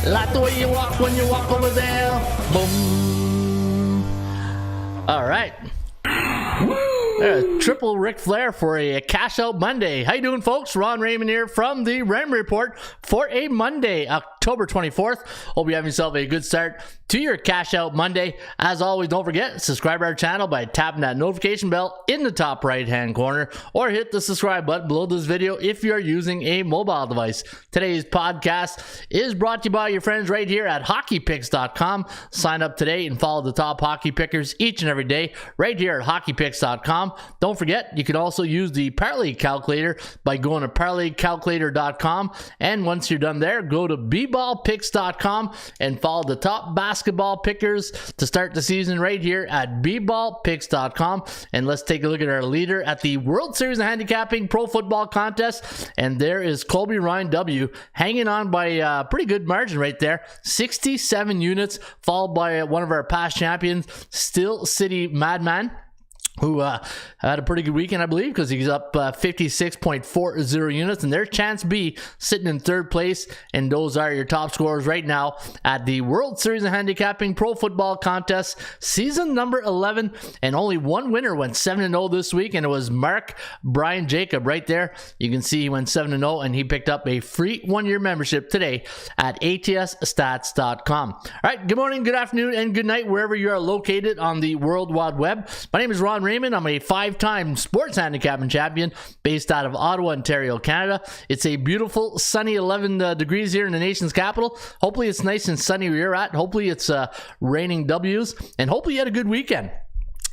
Like the way you walk when you walk over there. Boom. All right. Triple Ric Flair for a cash out Monday. How you doing, folks? Ron Raymond here from the Raymond Report for a Monday, October 24th. Hope you have yourself a good start to your cash out Monday. As always, don't forget, subscribe to our channel by tapping that notification bell in the top right hand corner, or hit the subscribe button below this video if you're using a mobile device. Today's podcast is brought to you by your friends right here at hockeypicks.com. Sign up today and follow the top hockey pickers each and every day right here at hockeypicks.com. Don't forget, you can also use the parlay calculator by going to parlaycalculator.com, and once you're done there, go to bballpicks.com and follow the top basketball pickers to start the season right here at bballpicks.com. And let's take a look at our leader at the World Series of Handicapping Pro Football Contest, and there is Colby Ryan W. hanging on by a pretty good margin right there, 67 units, followed by one of our past champions, Still City Madman, who had a pretty good weekend, I believe, because he's up 56.40 units, and there's Chance B sitting in third place, and those are your top scorers right now at the World Series of Handicapping Pro Football Contest, season number 11, and only one winner went 7-0 this week, and it was Mark Brian Jacob right there. You can see he went 7-0, and he picked up a free one-year membership today at atsstats.com. All right, good morning, good afternoon, and good night, wherever you are located on the World Wide Web. My name is Ron Raymond. I'm a 5-time sports handicapping champion based out of Ottawa, Ontario, Canada. It's a beautiful sunny 11 degrees here in the nation's capital. Hopefully it's nice and sunny where you're at. Hopefully it's raining W's, and hopefully you had a good weekend.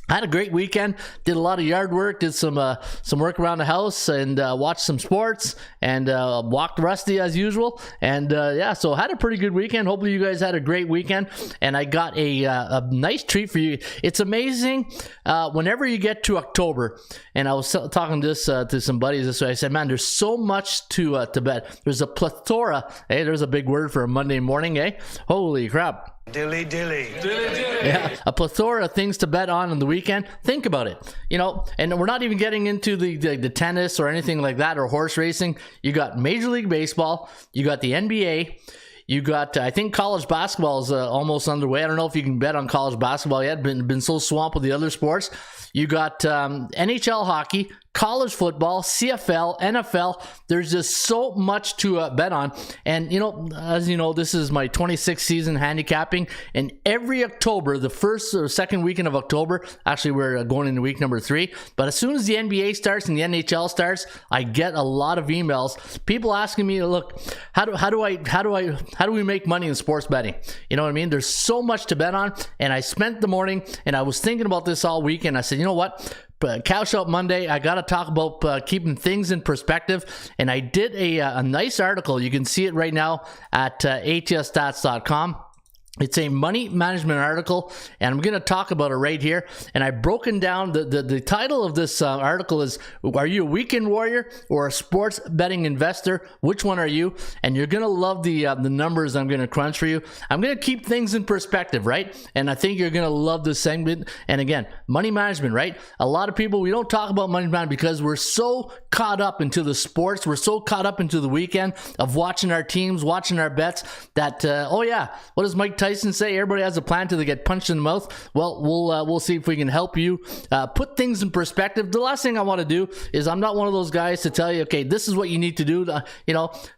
I had a great weekend, did a lot of yard work, did some work around the house, and watched some sports, and walked Rusty as usual, and so had a pretty good weekend. Hopefully you guys had a great weekend, and I got a nice treat for you. It's amazing whenever you get to October, and I was talking this to some buddies this way. I said, man, there's so much to bet. There's a plethora. Hey, there's a big word for a Monday morning, eh? Holy crap. Dilly dilly. Dilly dilly. Yeah, a plethora of things to bet on the weekend. Think about it, and we're not even getting into the tennis or anything like that, or horse racing. You got Major League Baseball, you got the NBA, you got, I think college basketball is almost underway. I don't know if you can bet on college basketball yet. Been so swamped with the other sports. You got NHL hockey, college football, CFL, NFL. There's just so much to bet on. And, as you know, this is my 26th season handicapping. And every October, the first or second weekend of October, actually we're going into week number 3. But as soon as the NBA starts and the NHL starts, I get a lot of emails. People asking me, look, how do we make money in sports betting? You know what I mean? There's so much to bet on. And I spent the morning and I was thinking about this all weekend. I said, you know what? Cash Out Monday, I got to talk about keeping things in perspective, and I did a nice article. You can see it right now at atsstats.com. It's a money management article, and I'm going to talk about it right here. And I've broken down the title of this article is, are you a weekend warrior or a sports betting investor? Which one are you? And you're going to love the numbers I'm going to crunch for you. I'm going to keep things in perspective, right? And I think you're going to love this segment. And again, money management, right? A lot of people, we don't talk about money management because we're so caught up into the sports. We're so caught up into the weekend of watching our teams, watching our bets that, what does Mike Tyson say? Everybody has a plan till they get punched in the mouth. Well, we'll see if we can help you put things in perspective. The last thing I want to do is, I'm not one of those guys to tell you, okay, this is what you need to do.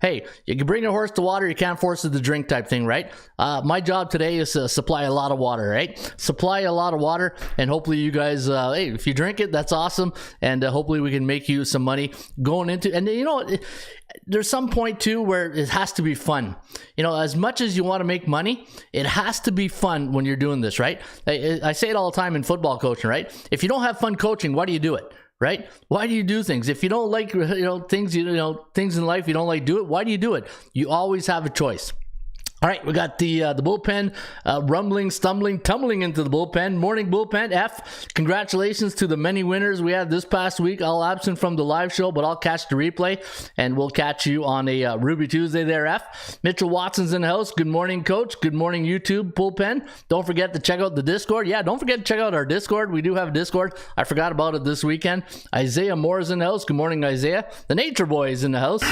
Hey, you can bring a horse to water, you can't force it to drink type thing, right? My job today is to supply a lot of water, right? Supply a lot of water, and hopefully you guys, hey, if you drink it, that's awesome, and hopefully we can make you some money going into, and there's some point too where it has to be fun. As much as you want to make money, it has to be fun when you're doing this, right? I say it all the time in football coaching, right? If you don't have fun coaching, why do you do it? Right? Why do you do things? If you don't like, things in life you don't like, do it. Why do you do it? You always have a choice. All right, we got the bullpen rumbling, stumbling, tumbling into the bullpen. Morning bullpen, F. Congratulations to the many winners we had this past week. All absent from the live show, but I'll catch the replay, and we'll catch you on a Ruby Tuesday there, F. Mitchell Watson's in the house. Good morning, Coach. Good morning, YouTube bullpen. Don't forget to check out the Discord. Yeah, don't forget to check out our Discord. We do have a Discord. I forgot about it this weekend. Isaiah Moore is in the house. Good morning, Isaiah. The Nature Boy is in the house.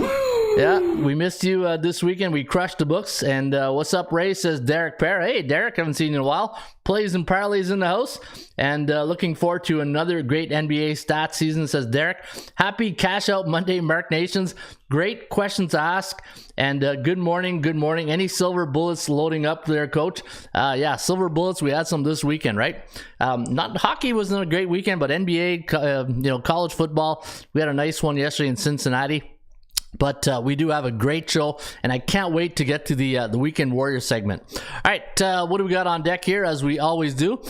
Woo! Yeah, we missed you this weekend. We crushed the books. And what's up, Ray? Says Derek Pear. Hey, Derek, haven't seen you in a while. Plays and parlays in the house. And looking forward to another great NBA stats season, says Derek. Happy Cash Out Monday, Mark Nations. Great question to ask. And good morning, good morning. Any silver bullets loading up there, Coach? Yeah, silver bullets. We had some this weekend, right? Not hockey wasn't a great weekend, but NBA, college football. We had a nice one yesterday in Cincinnati. But we do have a great show, and I can't wait to get to the Weekend Warrior segment. All right, what do we got on deck here, as we always do?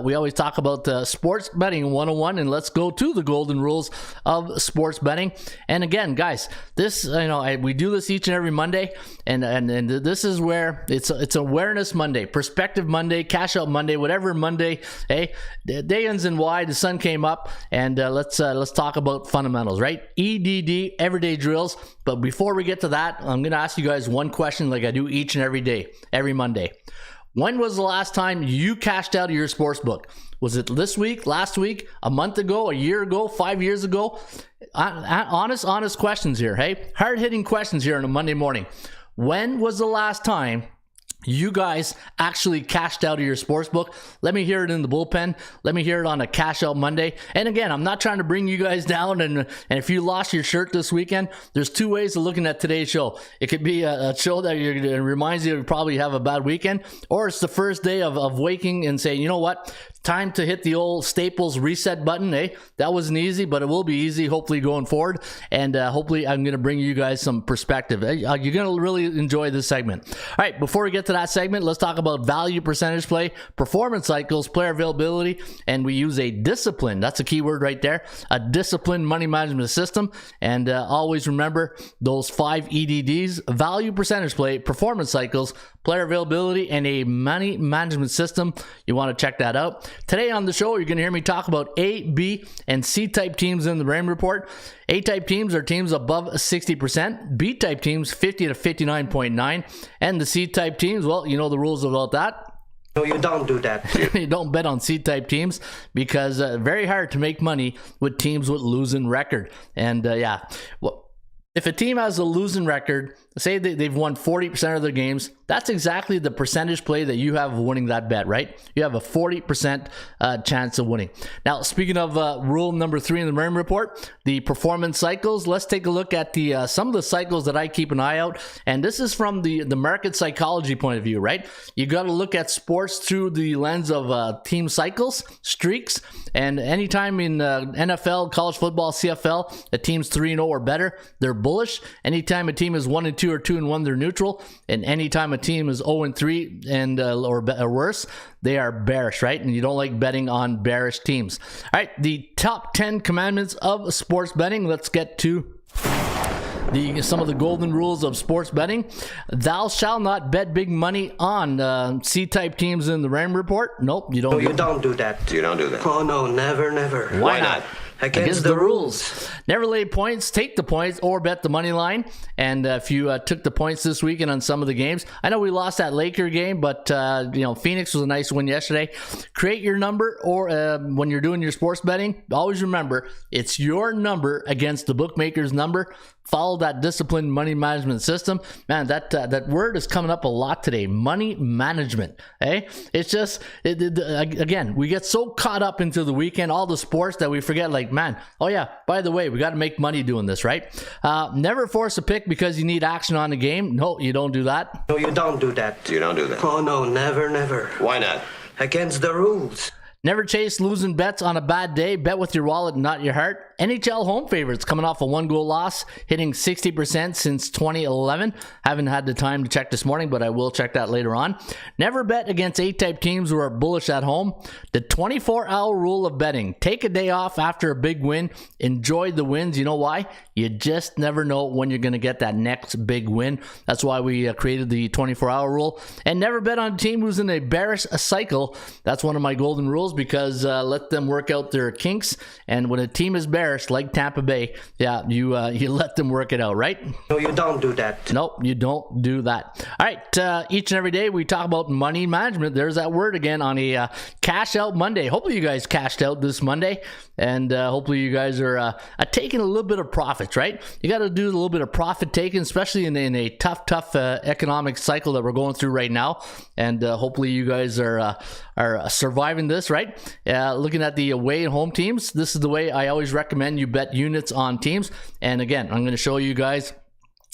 We always talk about sports betting 101, and let's go to the golden rules of sports betting. And again, guys, this we do this each and every Monday, and this is where it's Awareness Monday, Perspective Monday, Cash Out Monday, whatever Monday. Hey, the day ends in Y. The sun came up, and let's talk about fundamentals, right? EDD, everyday drills. But before we get to that, I'm going to ask you guys one question, like I do each and every day, every Monday. When was the last time you cashed out of your sports book? Was it this week, last week, a month ago, a year ago, 5 years ago? Honest questions here, hey? Hard-hitting questions here on a Monday morning. When was the last time you guys actually cashed out of your sports book? Let me hear it in the bullpen. Let me hear it on a Cash Out Monday. And again, I'm not trying to bring you guys down. And if you lost your shirt this weekend, there's two ways of looking at today's show. It could be a show that reminds you probably have a bad weekend, or it's the first day of waking and saying, you know what? Time to hit the old Staples reset button. Hey, that wasn't easy, but it will be easy, hopefully, going forward. And hopefully, I'm going to bring you guys some perspective. You're going to really enjoy this segment. All right, before we get to that segment, let's talk about value percentage play, performance cycles, player availability, and we use a discipline. That's a key word right there. A disciplined money management system. And always remember those 5 EDDs: value percentage play, performance cycles, player availability, and a money management system. You want to check that out. Today on the show, you're going to hear me talk about A, B, and C-type teams in the Raymond Report. A-type teams are teams above 60%. B-type teams, 50 to 59.9. And the C-type teams, well, you know the rules about that. No, you don't do that. You don't bet on C-type teams because very hard to make money with teams with losing record. And if a team has a losing record, say they've won 40% of their games, that's exactly the percentage play that you have of winning that bet, right? You have a 40% chance of winning. Now, speaking of rule number 3 in the Raymond Report, the performance cycles, let's take a look at the some of the cycles that I keep an eye out. And this is from the market psychology point of view, right? You got to look at sports through the lens of team cycles, streaks, and anytime in NFL, college football, CFL, a team's 3-0 or better, they're bullish. Anytime a team is 1-2 or 2-1, they're neutral. And anytime a team is 0-3 and or worse, they are bearish, right? And you don't like betting on bearish teams. All right, the top 10 commandments of sports betting. Let's get to some of the golden rules of sports betting. Thou shalt not bet big money on C-type teams in the Raymond Report. Nope, you don't. No, you don't do that. You don't do that. Oh no, never, never. Why not? Against the rules. Never lay points, take the points, or bet the money line. And if you took the points this weekend on some of the games, I know we lost that Laker game, but Phoenix was a nice win yesterday. Create your number, or when you're doing your sports betting, always remember it's your number against the bookmaker's number. Follow that disciplined money management system. Man, that word is coming up a lot today. Money management. Hey, it's just again, we get so caught up into the weekend, all the sports, that we forget. Like, man, oh yeah, by the way, we got to make money doing this, right? Never force a pick because you need action on the game. No, you don't do that. No, you don't do that. You don't do that. Oh no, never, never. Why not? Against the rules. Never chase losing bets on a bad day. Bet with your wallet, not your heart. NHL home favorites coming off a 1-goal loss, hitting 60% since 2011. Haven't had the time to check this morning, but I will check that later on. Never bet against A-type teams who are bullish at home. The 24-hour rule of betting. Take a day off after a big win. Enjoy the wins. You know why? You just never know when you're going to get that next big win. That's why we created the 24-hour rule. And never bet on a team who's in a bearish cycle. That's one of my golden rules, because let them work out their kinks. And when a team is bearish, like Tampa Bay, you let them work it out, right? No, you don't do that. Nope, you don't do that. All right, each and every day we talk about money management. There's that word again on a Cash Out Monday. Hopefully you guys cashed out this Monday, and hopefully you guys are taking a little bit of profits. economics, right? You got to do a little bit of profit taking, especially in a tough economic cycle that we're going through right now. And hopefully you guys are surviving this, right? Looking at the away and home teams, this is the way I always recommend you bet units on teams. And again, I'm going to show you guys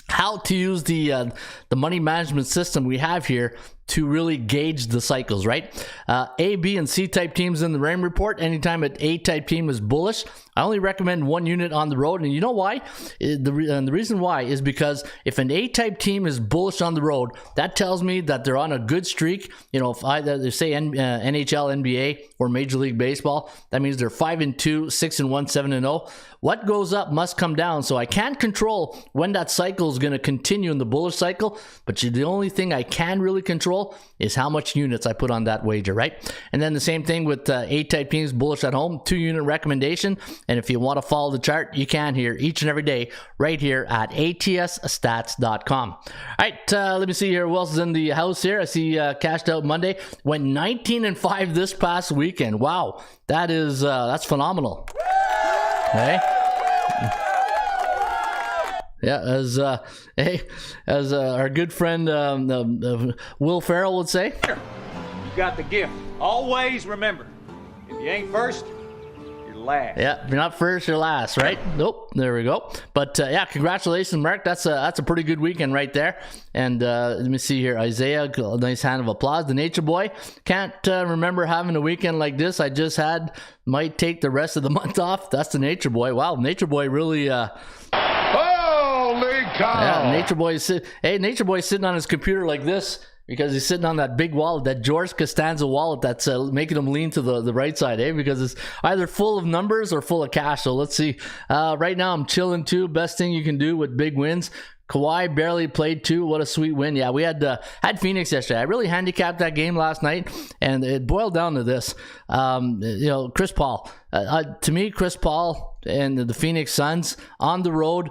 how to use the money management system we have here to really gauge the cycles, right? A, B, and C type teams in the Raymond report. Anytime an A type team is bullish, I only recommend one unit on the road. And you know why? The reason why is because if an A type team is bullish on the road, that tells me that they're on a good streak. You know, if they say NHL, NBA, or Major League Baseball, that means they're 5-2, 6-1, 7-0. What goes up must come down. So I can't control when that cycle is going to continue in the bullish cycle, but the only thing I can really control is how much units I put on that wager, right? And then the same thing with A-type teams, bullish at home, 2-unit recommendation. And if you want to follow the chart, you can here each and every day right here at atsstats.com. All right, let me see here. Who else is in the house here? I see Cashed Out Monday. Went 19-5 this past weekend. Wow, that's phenomenal. Okay. Yeah, as our good friend Will Ferrell would say. You got the gift. Always remember, if you ain't first, you're last. Yeah, if you're not first, you're last, right? Nope. There we go. But yeah, congratulations, Mark. That's a pretty good weekend right there. And let me see here, Isaiah, a nice hand of applause. The Nature Boy, can't remember having a weekend like this I just had. Might take the rest of the month off. That's the Nature Boy. Wow, Nature Boy really. Holy cow! Yeah, Nature Boy sitting on his computer like this because he's sitting on that big wallet, that George Costanza wallet that's making him lean to the right side, because it's either full of numbers or full of cash. So let's see. Right now I'm chilling too. Best thing you can do with big wins. Kawhi barely played too. What a sweet win. Yeah, we had Phoenix yesterday. I really handicapped that game last night, and it boiled down to this. Chris Paul. To me, Chris Paul and the Phoenix Suns on the road,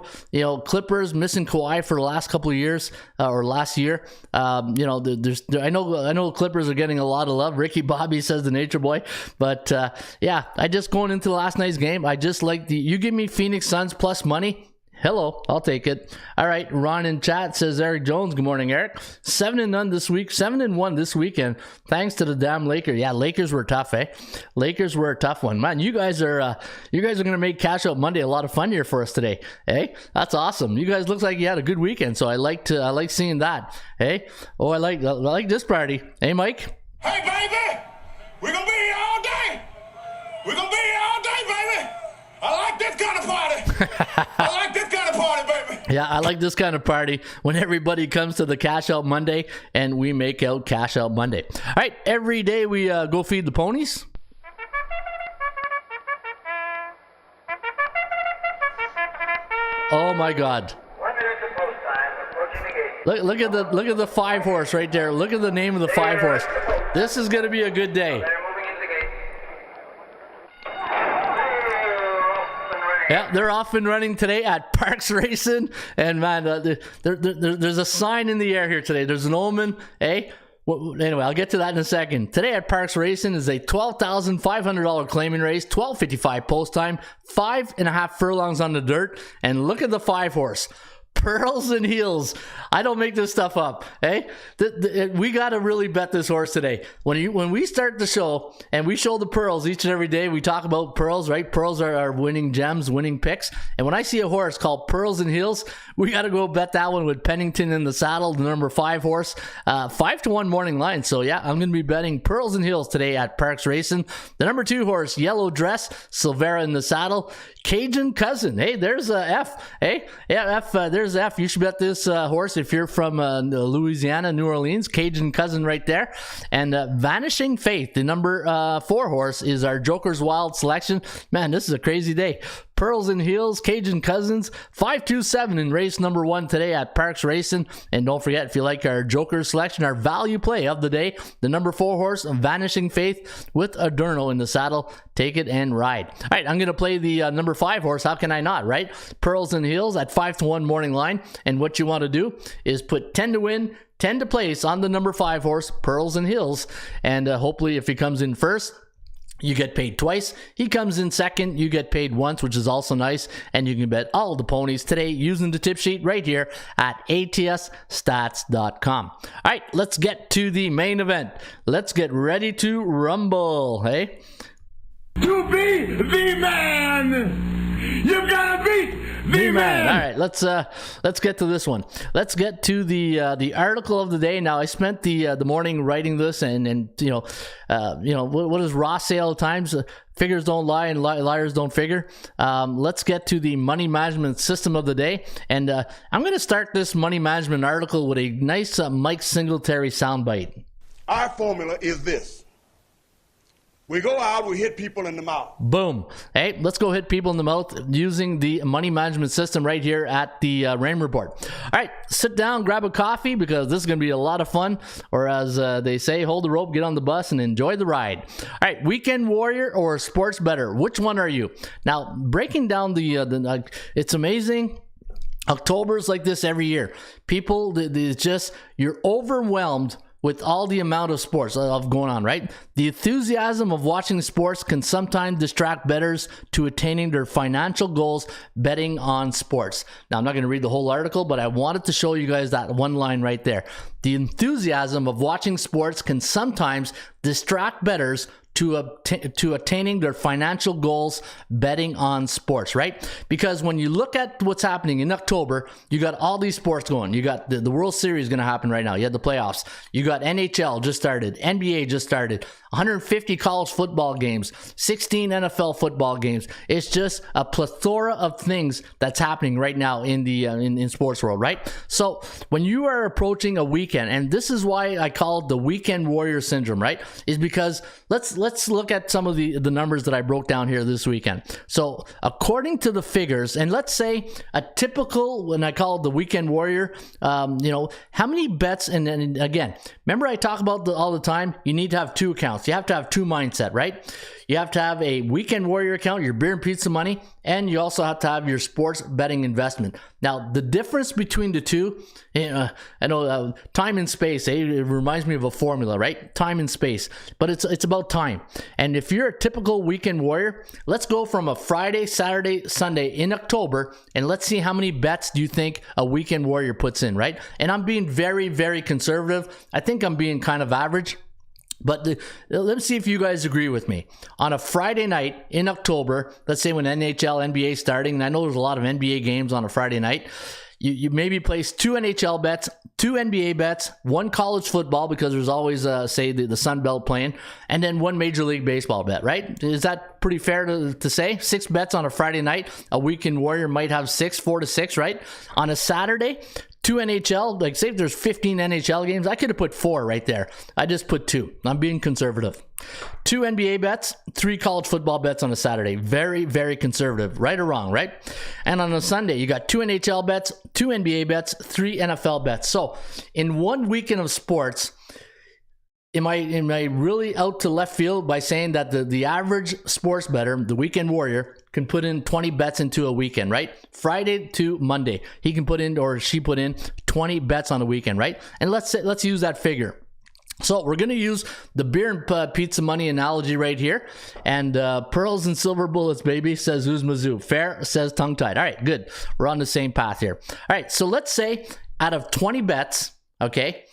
Clippers missing Kawhi for the last couple of years or last year. I know Clippers are getting a lot of love. Ricky Bobby says the Nature Boy, but I just going into last night's game. I just like you give me Phoenix Suns plus money. Hello, I'll take it. All right, Ron in chat says Eric Jones. Good morning, Eric. 7-0 this week, 7-1 this weekend, thanks to the damn Lakers. Yeah, Lakers were tough, eh? Lakers were a tough one, man. You guys are gonna make Cash Out Monday a lot of fun here for us today, eh? That's awesome. You guys looks like you had a good weekend, so I like seeing that, eh? Oh, I like this party, hey, Mike. Hey, baby, we're gonna be here all day. We're gonna be here all day, baby. I like this kind of party. I like this kind of party, baby. Yeah, I like this kind of party when everybody comes to the Cash Out Monday and we make out Cash Out Monday. All right, every day we go feed the ponies. Oh my God. 1 minute to post time. Approaching the gate. Look at the 5-horse right there. Look at the name of the 5-horse. This is gonna be a good day. They're moving into the gate. Yeah, they're off and running today at Parks Racing, and man, there's a sign in the air here today. There's an omen, eh? Well, anyway, I'll get to that in a second. Today at Parks Racing is a $12,500 claiming race, $12.55 post time, 5.5 furlongs on the dirt, and look at the 5-horse. Pearls and Heels. I don't make this stuff up. Hey, we got to really bet this horse today. When we start the show and we show the pearls each and every day, we talk about pearls, right? Pearls are our winning gems, winning picks. And when I see a horse called Pearls and Heels, we got to go bet that one with Pennington in the saddle, the number 5 horse, 5-1 morning line. So yeah, I'm going to be betting Pearls and Heels today at Parks Racing. The number 2 horse, Yellow Dress, Silvera in the saddle, Cajun Cousin. Hey, there's a F. Hey, yeah, F. There's F. You should bet this horse if you're from Louisiana, New Orleans. Cajun Cousin right there. And Vanishing Faith, the number 4 horse, is our Joker's Wild selection. Man, this is a crazy day. Pearls and Heels, Cajun Cousins, 527 in race number 1 today at Parks Racing. And don't forget, if you like our Joker selection, our value play of the day, the number 4 horse, Vanishing Faith with Adorno in the saddle. Take it and ride. All right, I'm going to play the number 5 horse. How can I not, right? Pearls and Heels at 5-1 morning line. And what you want to do is put 10 to win, 10 to place on the number 5 horse, Pearls and Heels. And hopefully if he comes in first, you get paid twice. He comes in second, you get paid once, which is also nice. And you can bet all the ponies today using the tip sheet right here at atsstats.com. All right, let's get to the main event. Let's get ready to rumble, hey? To be the man, you gotta beat the man. All right, let's get to this one. Let's get to the article of the day. Now, I spent the morning writing this, and what does Ross say all the times? Figures don't lie and liars don't figure. Let's get to the money management system of the day, and I'm going to start this money management article with a nice Mike Singletary soundbite. Our formula is this. We go out, we hit people in the mouth. Boom. Hey, let's go hit people in the mouth using the money management system right here at the Raymond Report. All right, sit down, grab a coffee, because this is going to be a lot of fun. Or as they say, hold the rope, get on the bus, and enjoy the ride. All right, weekend warrior or sports bettor? Which one are you? Now, breaking down it's amazing. October's like this every year. People, you're overwhelmed with all the amount of sports going on, right? The enthusiasm of watching sports can sometimes distract bettors to attaining their financial goals betting on sports. Now, I'm not going to read the whole article, but I wanted to show you guys that one line right there. The enthusiasm of watching sports can sometimes distract bettors to attaining their financial goals betting on sports, right? Because when you look at what's happening in October, you got all these sports going. You got the World Series going to happen right now. You had the playoffs. You got NHL just started. NBA just started. 150 college football games, 16 NFL football games. It's just a plethora of things that's happening right now in the in sports world, right? So when you are approaching a weekend, and this is why I call it the weekend warrior syndrome, right? Is because let's look at some of the numbers that I broke down here this weekend. So according to the figures, and let's say a typical, when I call it the weekend warrior, how many bets, and again, remember I talk about all the time, you need to have two accounts. You have to have two mindset, right? You have to have a weekend warrior account, your beer and pizza money, and you also have to have your sports betting investment. Now, the difference between the two, I know time and space, it reminds me of a formula, right? Time and space, but it's about time. And if you're a typical weekend warrior, let's go from a Friday, Saturday, Sunday in October, and let's see how many bets do you think a weekend warrior puts in, right? And I'm being very, very conservative. I think I'm being kind of average. But let's see if you guys agree with me. On a Friday night in October, let's say when NHL, NBA starting, and I know there's a lot of NBA games on a Friday night, you maybe place 2 NHL bets, 2 NBA bets, 1 college football, because there's always, say, the Sun Belt playing, and then 1 Major League Baseball bet, right? Is that pretty fair to say? 6 bets on a Friday night. A weekend warrior might have 4 to 6, right? On a Saturday, 2 NHL, like say if there's 15 NHL games, I could have put 4 right there. I just put 2. I'm being conservative. 2 NBA bets, 3 college football bets on a Saturday. Very, very conservative. Right or wrong, right? And on a Sunday, you got 2 NHL bets, 2 NBA bets, 3 NFL bets. So in one weekend of sports, Am I really out to left field by saying that the average sports bettor, the weekend warrior, can put in 20 bets into a weekend, right? Friday to Monday, he can put in, or she put in 20 bets on a weekend, right? And let's use that figure. So we're going to use the beer and pizza money analogy right here. And pearls and silver bullets, baby, says Uzmazoo. Fair, says tongue tied. All right, good. We're on the same path here. All right, so let's say out of 20 bets, okay,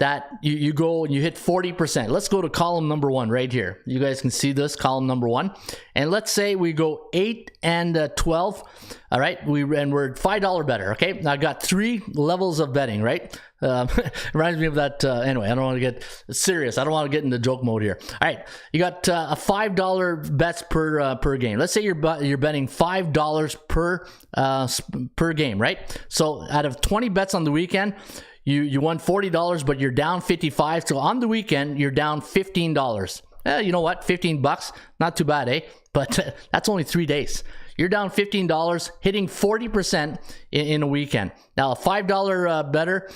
that you go and you hit 40%. Let's go to column number 1 right here. You guys can see this, column number 1. And let's say we go 8 and 12. All right, we're $5 better, okay? Now I got 3 levels of betting, right? Reminds me of that. Anyway, I don't want to get serious. I don't want to get into joke mode here. All right, you got a $5 bets per game. Let's say you're betting $5 per game, right? So out of 20 bets on the weekend, you won $40, but you're down $55. So on the weekend, you're down $15. You know what? $15, not too bad, eh? But that's only 3 days. You're down $15, hitting 40% in a weekend. Now, a $5 bettor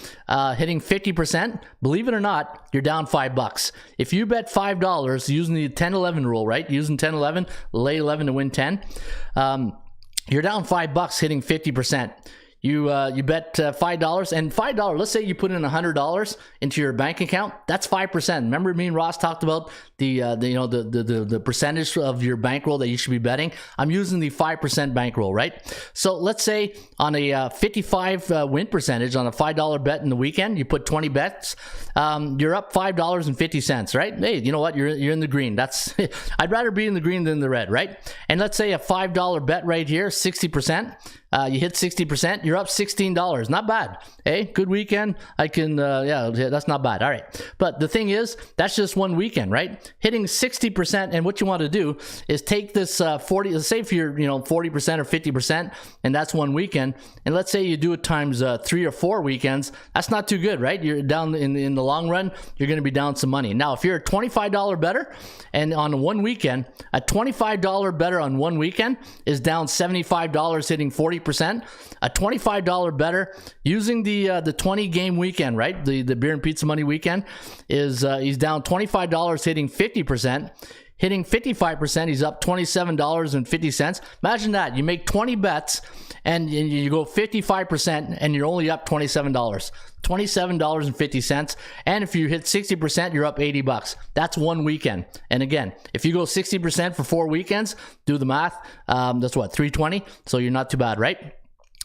hitting 50%, believe it or not, you're down $5. If you bet $5 using the 10-11 rule, right? Using 10-11, lay 11 to win 10, you're down $5 hitting 50%. You bet $5, and $5. Let's say you put in $100 into your bank account. That's 5%. Remember, me and Ross talked about the percentage of your bankroll that you should be betting. I'm using the 5% bankroll, right? So let's say on a 55 win percentage on a $5 bet in the weekend, you put 20 bets. You're up $5.50, right? Hey, you know what? You're in the green. That's I'd rather be in the green than the red, right? And let's say a $5 bet right here, 60%. You hit 60%, you're up $16. Not bad. Hey, good weekend. I can, yeah, that's not bad. All right. But the thing is, that's just one weekend, right? Hitting 60%. And what you want to do is take this 40, let's say if you're, 40% or 50%, and that's one weekend. And let's say you do it times 3 or 4 weekends. That's not too good, right? You're down in the long run, you're going to be down some money. Now, if you're a $25 bettor and on one weekend, a $25 bettor on one weekend is down $75 hitting 40%. A $25 bettor using the 20 game weekend, right? The beer and pizza money weekend is he's down $25 hitting 50%. Hitting 55%, he's up $27.50. Imagine that. You make 20 bets and you go 55% and you're only up $27. $27.50. And if you hit 60%, you're up $80. That's one weekend. And again, if you go 60% for 4 weekends, do the math. That's what, 320? So you're not too bad, right?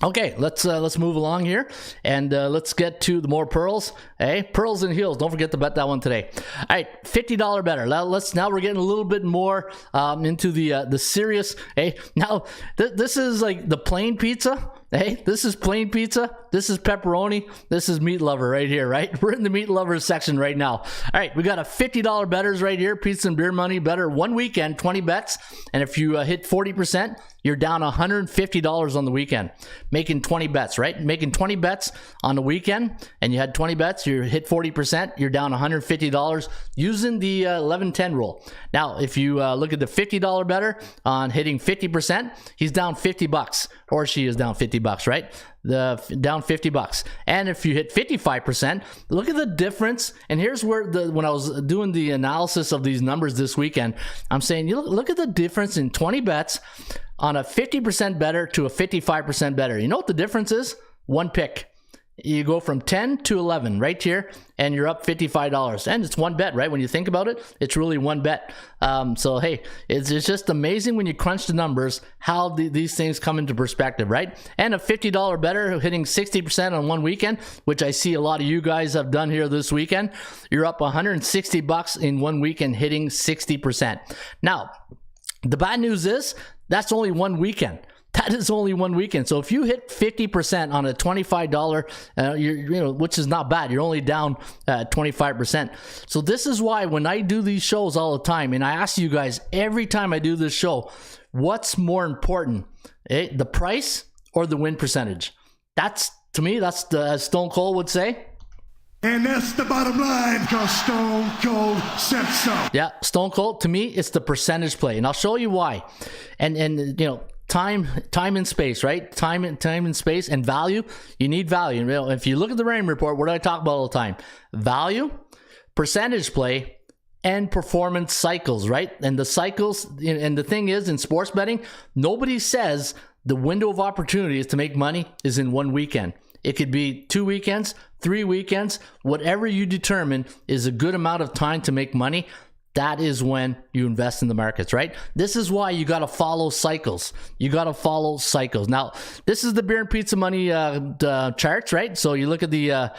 Okay, let's move along here, and let's get to the more pearls. Hey, pearls and heels. Don't forget to bet that one today. All right, $50 bettor. Now we're getting a little bit more into the serious. Hey, now this is like the plain pizza. Hey, this is plain pizza. This is pepperoni. This is meat lover right here, right? We're in the meat lovers section right now. All right, we got a $50 bettors right here. Pizza and beer money bettor. One weekend, 20 bets. And if you hit 40%, you're down $150 on the weekend. Making 20 bets, right? Making 20 bets on the weekend, and you had 20 bets, you hit 40%, you're down $150 using the 11-10 rule. Now, if you look at the $50 bettor on hitting 50%, he's down $50, or she is down $50, right? Down $50. And if you hit 55%, look at the difference. And here's where when I was doing the analysis of these numbers this weekend, I'm saying, you look at the difference in 20 bets on a 50% bettor to a 55% bettor. You know what the difference is? One pick. You go from 10 to 11 right here, and you're up $55. And it's one bet, right? When you think about it, it's really one bet. So, hey, it's just amazing when you crunch the numbers how these things come into perspective, right? And a $50 bettor hitting 60% on one weekend, which I see a lot of you guys have done here this weekend. You're up $160 in one weekend hitting 60%. Now, the bad news is that's only one weekend. That is only one weekend. So if you hit 50% on a $25, which is not bad, you're only down 25%. So this is why when I do these shows all the time, and I ask you guys every time I do this show, what's more important, the price or the win percentage? That's, to me, that's as Stone Cold would say. And that's the bottom line, because Stone Cold said so. Yeah, Stone Cold, to me, it's the percentage play. And I'll show you why. And time and space, right? Time and space and value. You need value. If you look at the Raymond report, what do I talk about all the time? Value, percentage play, and performance cycles, right? And the cycles, and the thing is, in sports betting, nobody says the window of opportunity is to make money is in one weekend. It could be 2 weekends, 3 weekends, whatever you determine is a good amount of time to make money. That is when you invest in the markets, right? This is why you got to follow cycles. You got to follow cycles. Now, this is the beer and pizza money charts, right? So you look at the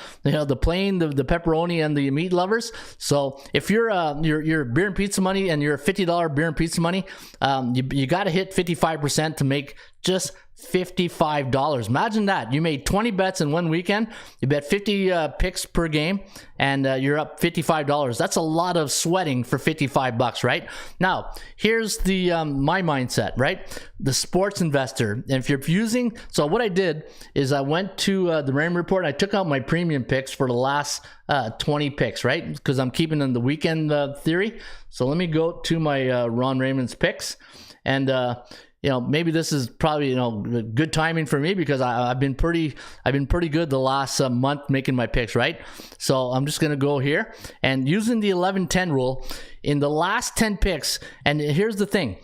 plain, the pepperoni, and the meat lovers. So if you're beer and pizza money and you're a $50 beer and pizza money, you got to hit 55% to make just $55. Imagine that. You made 20 bets in one weekend. You bet 50 picks per game, and you're up $55. That's a lot of sweating for $55, right? Now, here's the my mindset, right? The sports investor. And if you're using, so what I did is I went to the Raymond report. I took out my premium picks for the last 20 picks, right? Because I'm keeping in the weekend theory. So let me go to my Ron Raymond's picks, and maybe this is probably good timing for me because I've been pretty good the last month making my picks, right? So I'm just gonna go here and using the 11-10 rule in the last 10 picks. And here's the thing: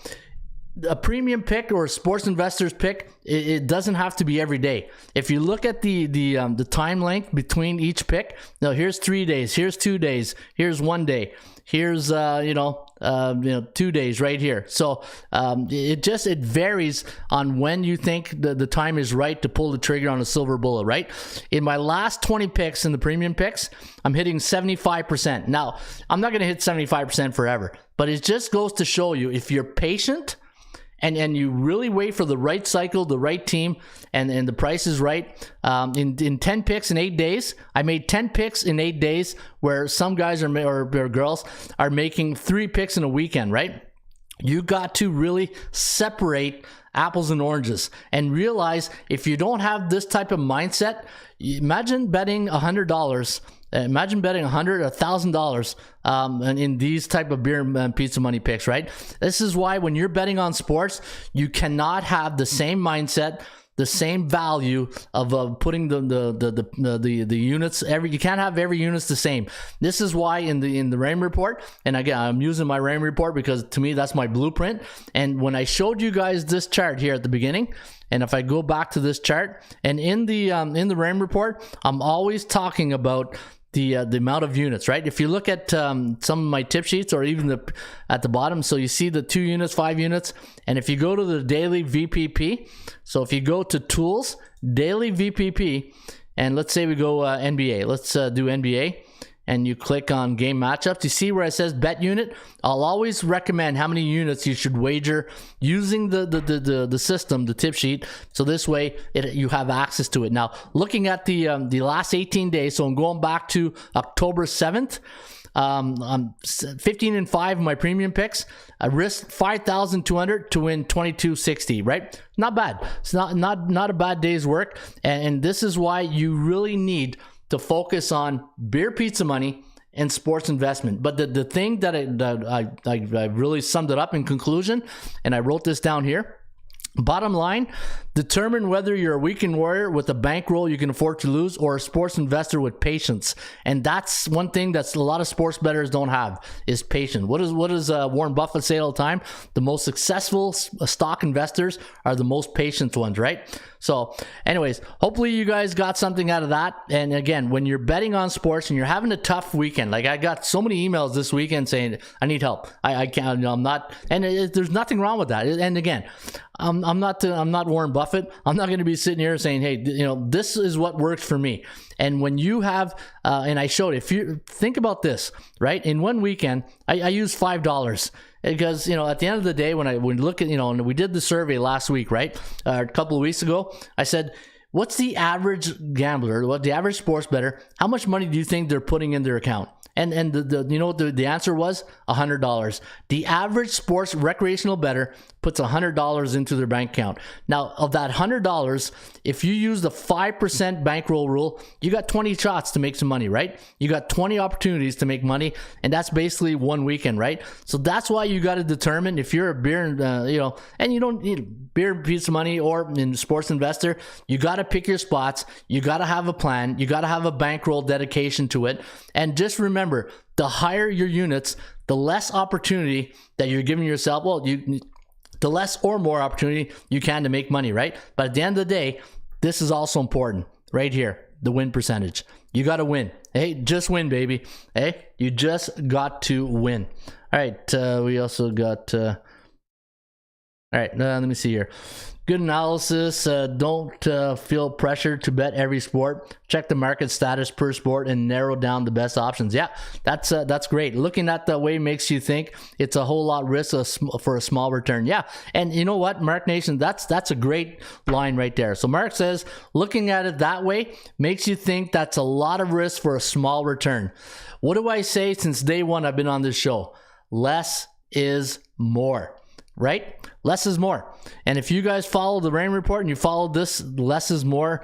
a premium pick or a sports investor's pick, it doesn't have to be every day. If you look at the time length between each pick, now here's 3 days, here's 2 days, here's 1 day, here's 2 days right here. So it varies on when you think the time is right to pull the trigger on a silver bullet, right? In my last 20 picks in the premium picks, I'm hitting 75%. Now, I'm not going to hit 75% forever, but it just goes to show you, if you're patient and you really wait for the right cycle, the right team, and the price is right. In 10 picks in 8 days, I made 10 picks in 8 days, where some guys or girls are making 3 picks in a weekend, right? You got to really separate apples and oranges and realize, if you don't have this type of mindset, imagine betting $100. Imagine betting $100, $1,000 in these type of beer and pizza money picks, right? This is why when you're betting on sports, you cannot have the same mindset, the same value of putting the units. You can't have every units the same. This is why in the Raymond report, and again, I'm using my Raymond report because to me that's my blueprint. And when I showed you guys this chart here at the beginning, and if I go back to this chart, and in the Raymond report, I'm always talking about the amount of units, right? If you look at some of my tip sheets, or even at the bottom, so you see the 2 units, 5 units, and if you go to the daily VPP, so if you go to tools, daily VPP, and let's say we go NBA, let's do NBA, and you click on game matchups, you see where it says bet unit. I'll always recommend how many units you should wager using the system, the tip sheet, so this way you have access to it. Now, looking at the last 18 days, so I'm going back to October 7th, I'm 15-5 in my premium picks. I risked 5,200 to win 2,260, right? Not bad. It's not a bad day's work, and this is why you really need to focus on beer pizza money and sports investment. But the thing that I really summed it up in conclusion, and I wrote this down here. Bottom line, determine whether you're a weekend warrior with a bankroll you can afford to lose, or a sports investor with patience. And that's one thing that a lot of sports bettors don't have, is patience. What does Warren Buffett say all the time? The most successful stock investors are the most patient ones, right? So anyways, hopefully you guys got something out of that. And again, when you're betting on sports and you're having a tough weekend, like I got so many emails this weekend saying, I need help. I can't, I'm not, and there's nothing wrong with that. And again, I'm not Warren Buffett. I'm not going to be sitting here saying, hey, this is what works for me. And when you have, and I showed, if you think about this, right? In one weekend, I used $5 because, at the end of the day, when we look at, and we did the survey last week, right? A couple of weeks ago, I said, what's the average gambler, what the average sports bettor, how much money do you think they're putting in their account? And the answer was $100. The average sports recreational bettor puts $100 into their bank account. Now, of that $100, if you use the 5% bankroll rule, you got 20 shots to make some money, right? You got 20 opportunities to make money, and that's basically one weekend, right? So that's why you got to determine if you're a beer, and you don't need beer pizza money or in sports investor, you got to pick your spots. You got to have a plan. You got to have a bankroll dedication to it. And just remember, the higher your units, the less opportunity that you're giving yourself. Well, the less or more opportunity you can to make money, right? But at the end of the day, this is also important right here, the win percentage. You got to win. Hey, just win, baby. Hey, you just got to win. All right, we also got... all right, let me see here. Good analysis. Don't feel pressure to bet every sport. Check the market status per sport and narrow down the best options. Yeah, that's great. Looking at the way makes you think it's a whole lot risk for a small return. Yeah, and you know what, Mark Nation, that's a great line right there. So Mark says, looking at it that way makes you think that's a lot of risk for a small return. What do I say since day one I've been on this show? Less is more. Right? Less is more. And if you guys follow the Raymond report and you follow this less is more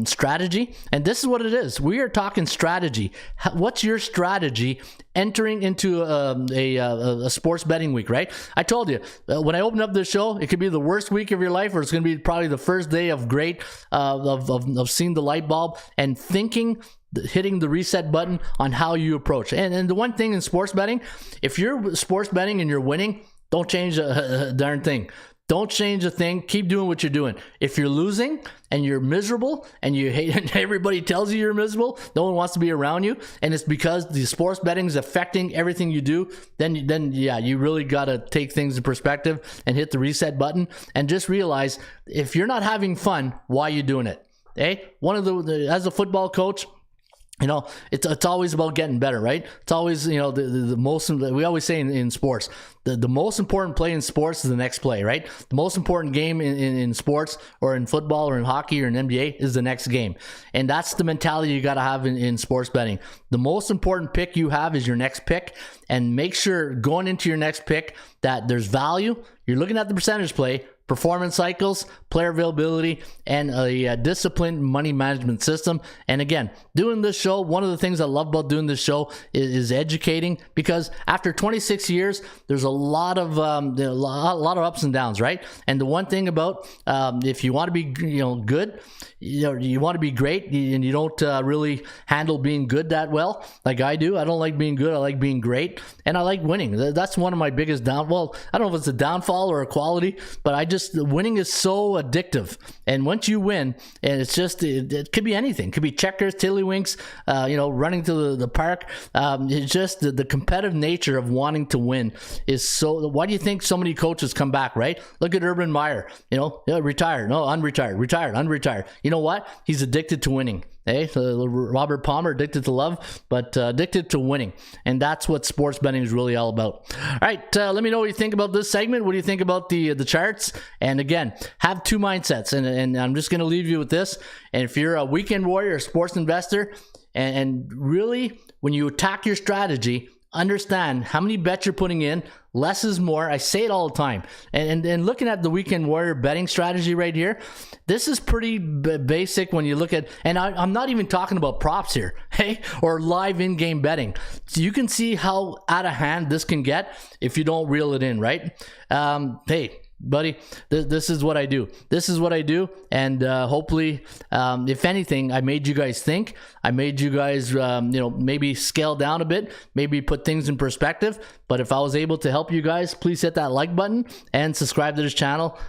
strategy, and this is what it is. We are talking strategy. What's your strategy entering into a sports betting week, right? I told you, when I opened up this show, it could be the worst week of your life, or it's going to be probably the first day of great, of seeing the light bulb and hitting the reset button on how you approach. And the one thing in sports betting, if you're sports betting and you're winning, Don't change a darn thing. Don't change a thing. Keep doing what you're doing. If you're losing and you're miserable and you hate, and everybody tells you you're miserable, no one wants to be around you, and it's because the sports betting is affecting everything you do, then yeah, you really got to take things in perspective and hit the reset button and just realize if you're not having fun, why are you doing it? One of as a football coach, you know, it's always about getting better, right? It's always, you know, the most, we always say in sports, the most important play in sports is the next play, right? The most important game in sports or in football or in hockey or in NBA is the next game. And that's the mentality you got to have in sports betting. The most important pick you have is your next pick, and make sure going into your next pick that there's value. You're looking at the percentage play, performance cycles, player availability, and a disciplined money management system. And again, doing this show, one of the things I love about doing this show is educating, because after 26 years, there's a lot of ups and downs, right? And the one thing about if you want to be good, you want to be great, and you don't really handle being good that well, like I do. I don't like being good. I like being great, and I like winning. That's one of my biggest well, I don't know if it's a downfall or a quality, but winning is so addictive. And once you win, and it's just, it could be anything. It could be checkers, tiddlywinks, running to the park. It's just the competitive nature of wanting to win is so. Why do you think so many coaches come back, right? Look at Urban Meyer, retired, no, unretired, retired, unretired. You know what? He's addicted to winning. Robert Palmer, addicted to love, but addicted to winning. And that's what sports betting is really all about. All right, let me know what you think about this segment. What do you think about the charts? And again, have two mindsets. And I'm just going to leave you with this. And if you're a weekend warrior, a sports investor, and really, when you attack your strategy, understand how many bets you're putting in. Less is more. I say it all the time. And looking at the weekend warrior betting strategy right here, this is pretty basic when you look at, and I'm not even talking about props here, or live in-game betting. So you can see how out of hand this can get if you don't reel it in, right? Buddy, this is what I do. This is what I do. And hopefully, if anything, I made you guys think. I made you guys, maybe scale down a bit, maybe put things in perspective. But if I was able to help you guys, please hit that like button and subscribe to this channel.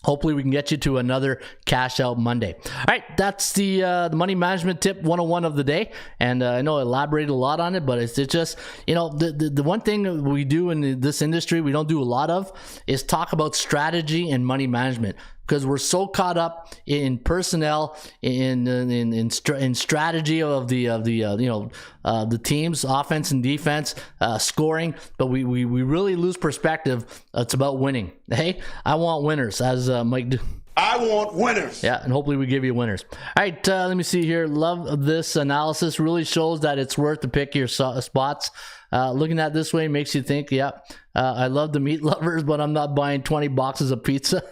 Hopefully we can get you to another cash out Monday. All right, that's the money management tip 101 of the day. And I know I elaborated a lot on it, but it's just, the one thing we do in this industry, we don't do a lot of, is talk about strategy and money management. Because we're so caught up in personnel, in strategy of the teams, offense and defense, scoring, but we really lose perspective. It's about winning. I want winners, as Mike. I want winners. Yeah, and hopefully we give you winners. All right, let me see here. Love this analysis. Really shows that it's worth to pick your spots. Looking at it this way makes you think, I love the meat lovers, but I'm not buying 20 boxes of pizza.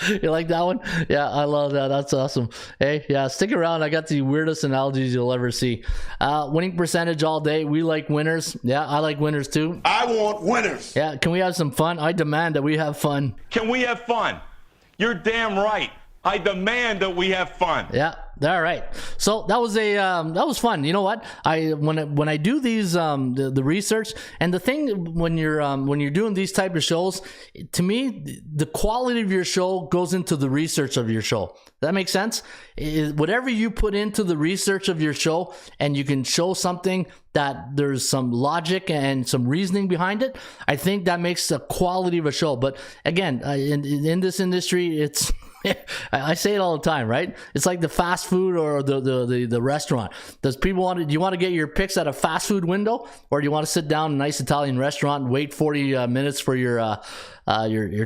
You like that one? Yeah, I love that. That's awesome. Stick around. I got the weirdest analogies you'll ever see. Winning percentage all day. We like winners. Yeah, I like winners too. I want winners. Yeah, can we have some fun? I demand that we have fun. Can we have fun? You're damn right. I demand that we have fun. Yeah. All right. So that was fun. You know what? When I do these the research, and the thing when you're doing these type of shows, to me the quality of your show goes into the research of your show. That makes sense? Whatever you put into the research of your show, and you can show something that there's some logic and some reasoning behind it, I think that makes the quality of a show. But again, in this industry, it's I say it all the time, right? It's like the fast food or the restaurant. Do you want to get your picks at a fast food window, or do you want to sit down in a nice Italian restaurant and wait 40 minutes for your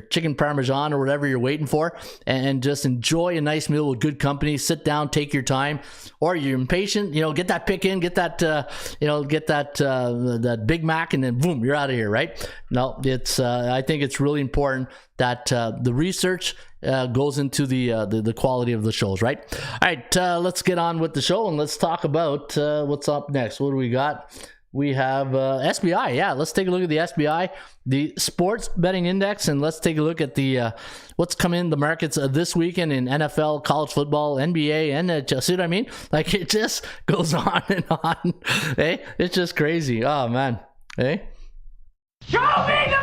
chicken parmesan or whatever you're waiting for, and just enjoy a nice meal with good company? Sit down, take your time. Or you're impatient, get that pick in, get that that Big Mac, and then boom, you're out of here, right? No, it's I think it's really important that the research goes into the quality of the shows, right? All right, let's get on with the show, and let's talk about what's up next. What do we got? We have SBI. Yeah, let's take a look at the SBI, the Sports Betting Index, and let's take a look at the what's coming in the markets this weekend in NFL, college football, NBA, NHL. See what I mean? Like, it just goes on and on. It's just crazy. Oh man. Show me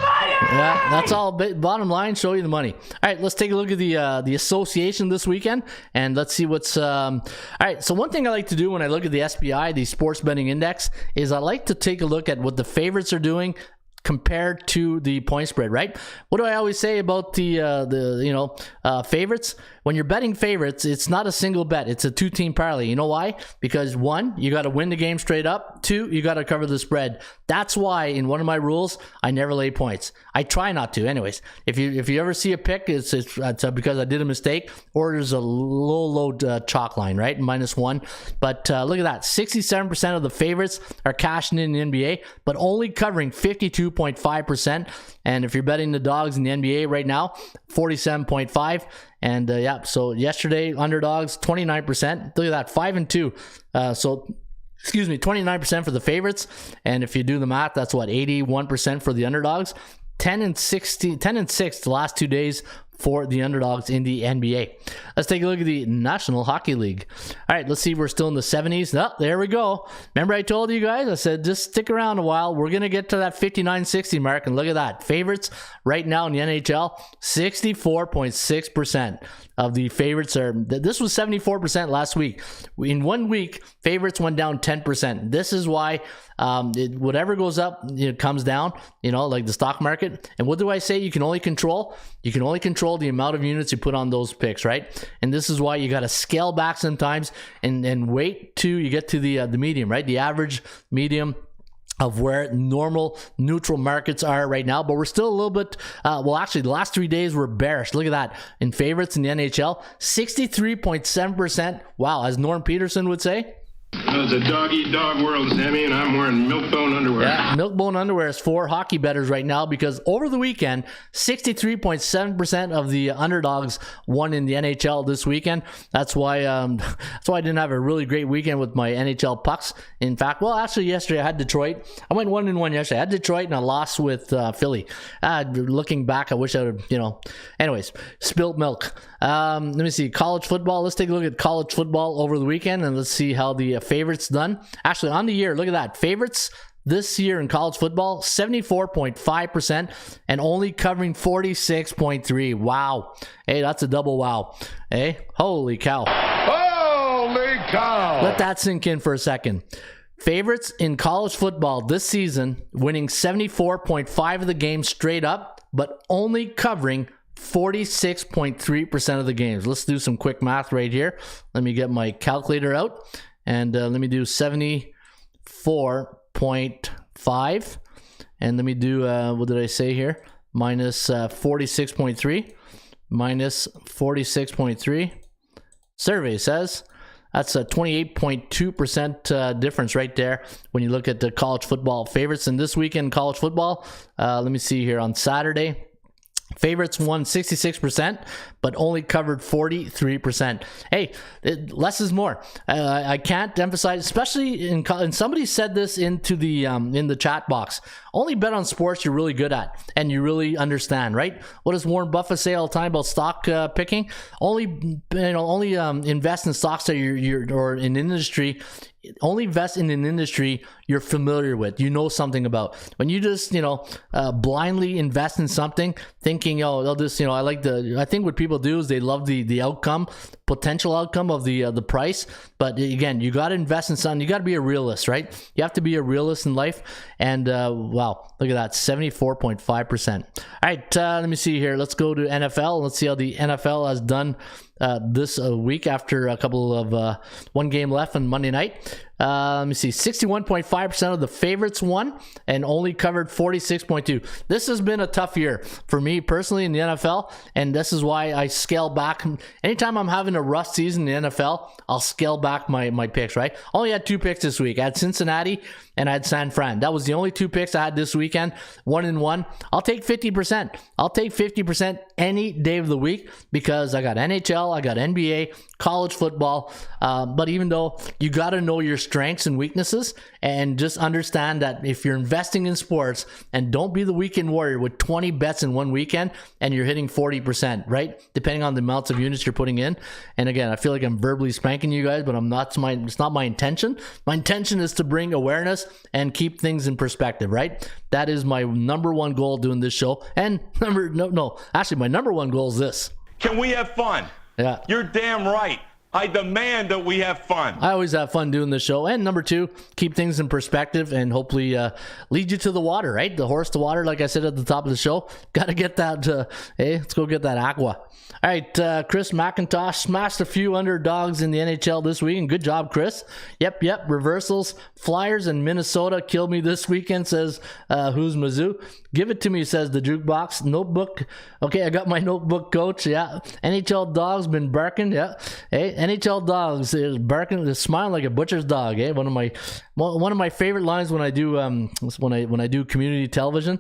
Yeah, that's all. Bottom line, show you the money. All right, let's take a look at the association this weekend, and let's see what's. All right, so one thing I like to do when I look at the SBI, the Sports Betting Index, is I like to take a look at what the favorites are doing compared to the point spread, right? What do I always say about the favorites? When you're betting favorites, it's not a single bet. It's a two-team parlay. You know why? Because 1, you got to win the game straight up. 2, you got to cover the spread. That's why in one of my rules, I never lay points. I try not to. Anyways, if you ever see a pick, it's because I did a mistake, or there's a low chalk line, right? -1. But look at that. 67% of the favorites are cashing in the NBA, but only covering 52.5%. And if you're betting the dogs in the NBA right now, 47.5%. And so yesterday, underdogs, 29%. Look at that, 5-2. 29% for the favorites. And if you do the math, that's what, 81% for the underdogs. 10 and 6 the last 2 days for the underdogs in the NBA. Let's take a look at the National Hockey League. All right, let's see. We're still in the 70s. Oh, there we go. Remember I told you guys? I said just stick around a while. We're going to get to that 59-60 mark, and look at that. Favorites right now in the NHL, 64.6% of the favorites are. This was 74% last week. In 1 week, favorites went down 10%. This is why whatever goes up, it comes down, like the stock market. And what do I say? You can only control the amount of units you put on those picks, right? And this is why you got to scale back sometimes and wait till you get to the medium, right? The average medium of where normal neutral markets are right now. But we're still a little bit, actually the last 3 days were bearish. Look at that. In favorites in the NHL, 63.7%. Wow, as Norm Peterson would say. It's a dog-eat-dog world, Sammy, and I'm wearing milk-bone underwear. Yeah, milk-bone underwear is for hockey bettors right now, because over the weekend, 63.7% of the underdogs won in the NHL this weekend. That's why I didn't have a really great weekend with my NHL pucks. In fact, yesterday I had Detroit. I went 1-1 yesterday. I had Detroit and I lost with Philly. Looking back, I wish I would, anyways, spilt milk. Let me see, college football. Let's take a look at college football over the weekend, and let's see how the favorites done. Actually, on the year, look at that. Favorites this year in college football, 74.5%, and only covering 46.3%. Wow. Hey, that's a double wow. Hey, holy cow. Holy cow! Let that sink in for a second. Favorites in college football this season, winning 74.5% of the games straight up, but only covering 46.3% of the games. Let's do some quick math right here. Let me get my calculator out, and let me do 74.5, and let me do what did I say here? Minus 46.3, minus 46.3. Survey says that's a 28.2% difference right there when you look at the college football favorites. And this weekend college football, let me see here, on Saturday, favorites won 66%, but only covered 43%. Hey, less is more. I can't emphasize, especially and somebody said this into the in the chat box. Only bet on sports you're really good at and you really understand, right? What does Warren Buffett say all the time about stock picking? Only invest in stocks that you're or in industry. Only invest in an industry you're familiar with, something about. When you just, blindly invest in something, thinking, they'll just, I think what people do is they love the outcome, potential outcome of the price. But again, you got to invest in something. You got to be a realist, right? You have to be a realist in life. And wow, look at that, 74.5%. All right, let me see here. Let's go to NFL. Let's see how the NFL has done this week after a couple of one game left on Monday night. Let me see, 61.5% of the favorites won and only covered 46.2%. This has been a tough year for me personally in the NFL, and this is why I scale back. Anytime I'm having a rough season in the NFL, I'll scale back my picks, right? Only had 2 picks this week. I had Cincinnati and I had San Fran. That was the only 2 picks I had this weekend, 1-1. I'll take 50%. I'll take 50% any day of the week because I got NHL, I got NBA, college football. But even though you got to know your strengths and weaknesses, and just understand that if you're investing in sports, and don't be the weekend warrior with 20 bets in one weekend and you're hitting 40%, right? Depending on the amounts of units you're putting in. And again, I feel like I'm verbally spanking you guys, but it's not my intention. My intention is to bring awareness and keep things in perspective, right? That is my number one goal doing this show. And actually my number one goal is this. Can we have fun? Yeah. You're damn right. I demand that we have fun. I always have fun doing this show. And number two, keep things in perspective and hopefully lead you to the water, right? The horse to water, like I said at the top of the show. Got to get that, hey, let's go get that aqua. All right, Chris McIntosh smashed a few underdogs in the NHL this week, and good job, Chris. Yep, reversals. Flyers and Minnesota killed me this weekend, says Who's Mizzou. Give it to me, says the jukebox. Notebook. Okay, I got my notebook, coach. Yeah. NHL dogs been barking. Yeah. Hey, NHL dogs is barking, is smiling like a butcher's dog. Eh? One of my favorite lines when I do when I do community television.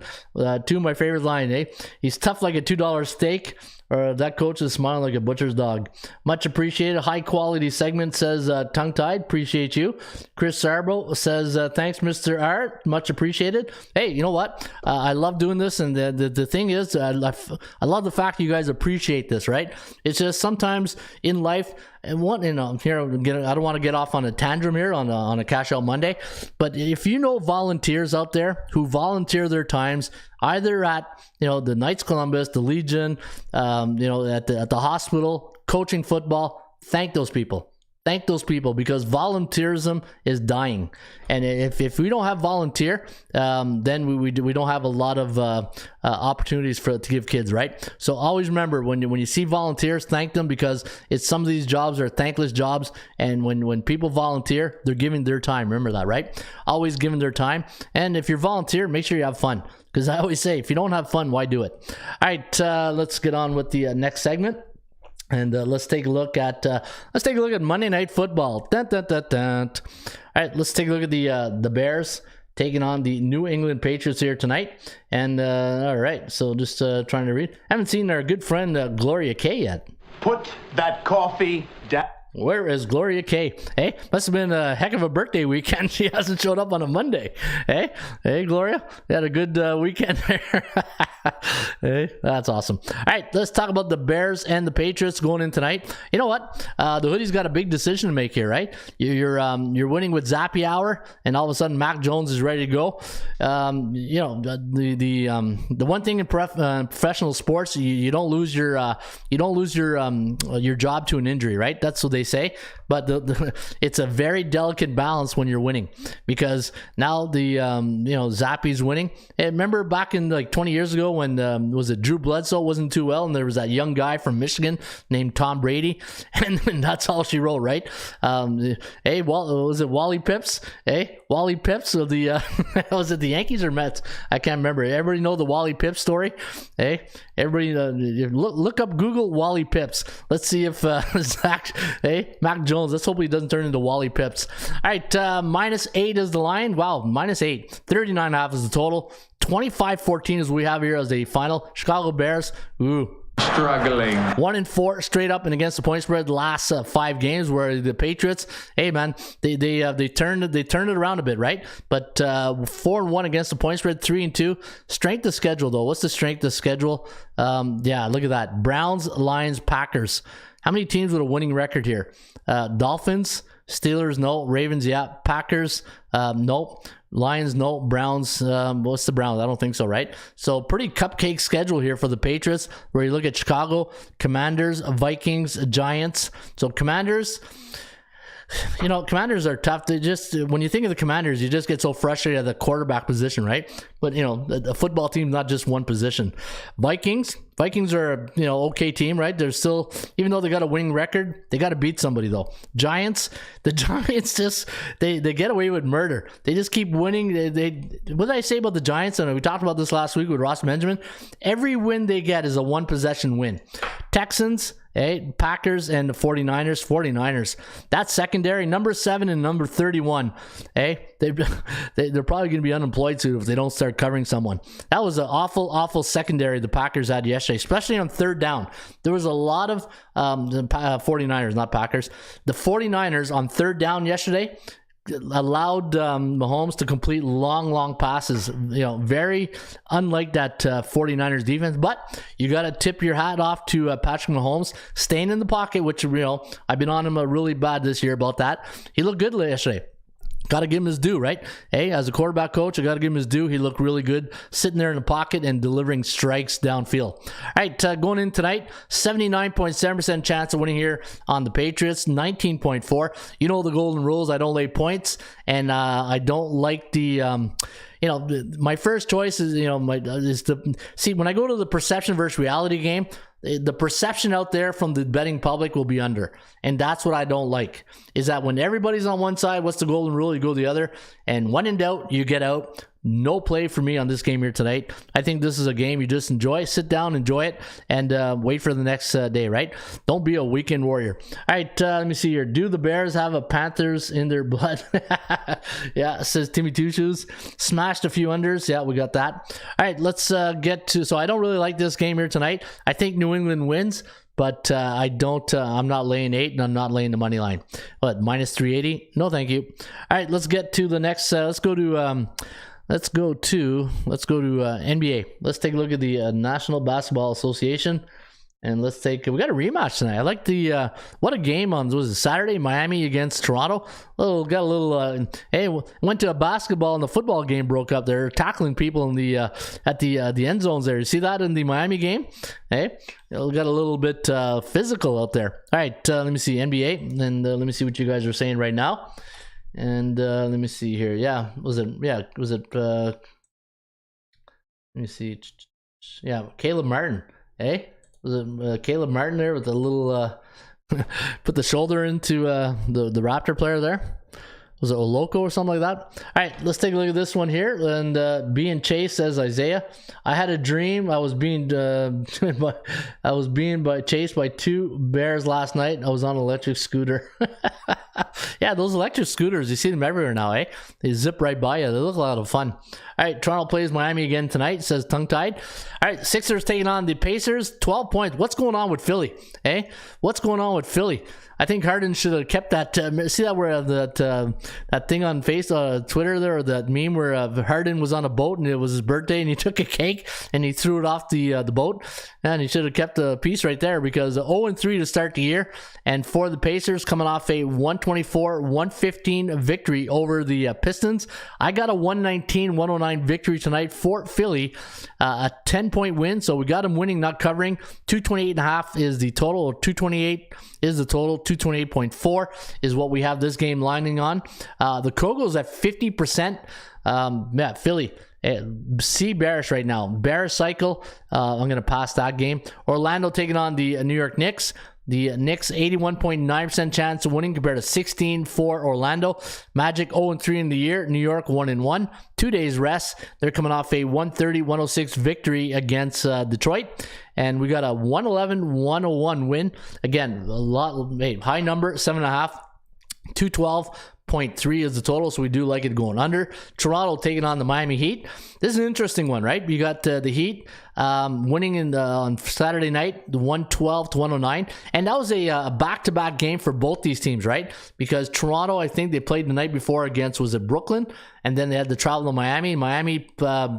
Two of my favorite lines. Eh? He's tough like a $2 steak. Or that coach is smiling like a butcher's dog. Much appreciated. High quality segment, says Tongue Tied. Appreciate you. Chris Sarbo says, thanks, Mr. Art. Much appreciated. Hey, you know what? I love doing this. And the thing is, I love the fact that you guys appreciate this, right? It's just sometimes in life, and here I don't want to get off on a tantrum here on a Cash Out Monday, but if you know volunteers out there who volunteer their times either at the Knights Columbus, the Legion, at the hospital, coaching football, thank those people. Thank those people, because volunteerism is dying, and if we don't have volunteer, then we don't have a lot of opportunities to give kids, right? So always remember when you see volunteers, thank them, because some of these jobs are thankless jobs, and when people volunteer, they're giving their time. Remember that, right? Always giving their time, and if you're volunteer, make sure you have fun, because I always say if you don't have fun, why do it? All right, let's get on with the next segment. And let's take a look at Monday Night Football. Dun, dun, dun, dun. All right, let's take a look at the Bears taking on the New England Patriots here tonight. And all right, so just trying to read. Haven't seen our good friend Gloria K yet. Put that coffee down. Where is Gloria K? Hey, must have been a heck of a birthday weekend. She hasn't showed up on a Monday. Hey, Gloria, you had a good weekend there. Hey, that's awesome. All right, let's talk about the Bears and the Patriots going in tonight. You know what? The Hoodie's got a big decision to make here, right? You're winning with Zappy Hour, and all of a sudden Mac Jones is ready to go. The one thing in professional sports, you don't lose your job to an injury, right? That's what they say, but it's a very delicate balance when you're winning, because now Zappy's winning. And remember back in like 20 years ago when was it Drew Bledsoe wasn't too well, and there was that young guy from Michigan named Tom Brady, and that's all she wrote, right? Was it Wally Pips? Wally Pips of the was it the Yankees or Mets? I can't remember. Everybody know the Wally Pips story? Everybody look up Google Wally Pips. Let's see if Mac Jones, let's hope he doesn't turn into Wally Pips. All right, -8 is the line. Wow, -8. 39.5 is the total. 25-14 is what we have here as the final. Chicago Bears, Struggling. 1-4 straight up and against the point spread the last 5 games, where the Patriots, hey man, they turned it around a bit, right? But 4-1 against the point spread, 3-2. Strength of schedule though. What's the strength of schedule? Yeah, look at that. Browns, Lions, Packers. How many teams with a winning record here? Dolphins, Steelers, no. Ravens, yeah. Packers, no. Lions, no. Browns, what's the Browns? I don't think so, right? So pretty cupcake schedule here for the Patriots, where you look at Chicago, Commanders, Vikings, Giants. So Commanders are tough. They just, when you think of the Commanders, you just get so frustrated at the quarterback position, right? But a football team, not just one position. Vikings are okay team, right? They're still, even though they got a winning record, they got to beat somebody though. The Giants just they get away with murder. They just keep winning. What did I say about the Giants? And we talked about this last week with Ross Benjamin. Every win they get is a 1 possession win. Texans, Packers, and the 49ers. That's secondary, number 7 and number 31. They're probably going to be unemployed soon if they don't start covering someone. That was an awful secondary the Packers had yesterday, especially on third down. There was a lot of the 49ers, not Packers. The 49ers on third down yesterday allowed Mahomes to complete long passes. Very unlike that 49ers defense. But you got to tip your hat off to Patrick Mahomes staying in the pocket, which I've been on him really bad this year about that. He looked good yesterday. Got to give him his due, right? Hey, as a quarterback coach, I got to give him his due. He looked really good sitting there in the pocket and delivering strikes downfield. All right, going in tonight, 79.7% chance of winning here on the Patriots, 19.4. You know the golden rules. I don't lay points, and I don't like the... my first choice is, is to see when I go to the perception versus reality game, the perception out there from the betting public will be under. And that's what I don't like, is that when everybody's on one side, what's the golden rule? You go the other. And when in doubt, you get out. No play for me on this game here tonight. I think this is a game you just enjoy. Sit down, enjoy it, and wait for the next day, right? Don't be a weekend warrior. All right, let me see here. Do the Bears have a Panthers in their blood? Yeah, says Timmy Two Shoes. Smashed a few unders. Yeah, we got that. All right, let's get to... So I don't really like this game here tonight. I think New England wins, but I don't... I'm not laying 8, and I'm not laying the money line. What, minus 380? No, thank you. All right, let's get to the next... Let's go to NBA. Let's take a look at the National Basketball Association, and we got a rematch tonight. I like the what a game on, was it Saturday? Miami against Toronto. Went to a basketball and the football game broke up. They're tackling people in the at the end zones there. You see that in the Miami game? Hey, it got a little bit physical out there. All right, let me see NBA, and let me see what you guys are saying right now. And let me see here. Let me see. Yeah, Caleb Martin. Hey, was it Caleb Martin there with a little put the shoulder into the Raptor player there? Was it Oloko or something like that? All right, let's take a look at this one here. And being chased, says Isaiah. I had a dream. I was being chased by 2 bears last night. I was on an electric scooter. Yeah, those electric scooters, you see them everywhere now, eh? They zip right by you. They look a lot of fun. All right, Toronto plays Miami again tonight, says Tongue Tied. All right, Sixers taking on the Pacers, 12 points. What's going on with Philly, eh? What's going on with Philly? I think Harden should have kept that. See that where that thing on Twitter there, or that meme where Harden was on a boat and it was his birthday and he took a cake and he threw it off the boat. And he should have kept the piece right there, because 0-3 to start the year, and for the Pacers coming off a 124-115 victory over the Pistons. I got a 119-109 victory tonight for Philly, a 10-point win. So we got them winning, not covering. 228.5 is the total, or 228 is the total. 228.4 is what we have this game lining on. The Kogels at 50%. Philly. See bearish right now. Bearish cycle. I'm going to pass that game. Orlando taking on the New York Knicks. The Knicks 81.9% chance of winning compared to 16 for Orlando. Magic 0-3 in the year. New York 1-1. 2 days rest. They're coming off a 130-106 victory against Detroit. And we got a 111-101 win. Again, high number, 7.5. 212.3 is the total, so we do like it going under. Toronto taking on the Miami Heat. This is an interesting one, right? You got the Heat winning on Saturday night, 112-109, and that was a back-to-back game for both these teams, right? Because Toronto, I think they played the night before against, was it Brooklyn? And then they had to travel to Miami. Miami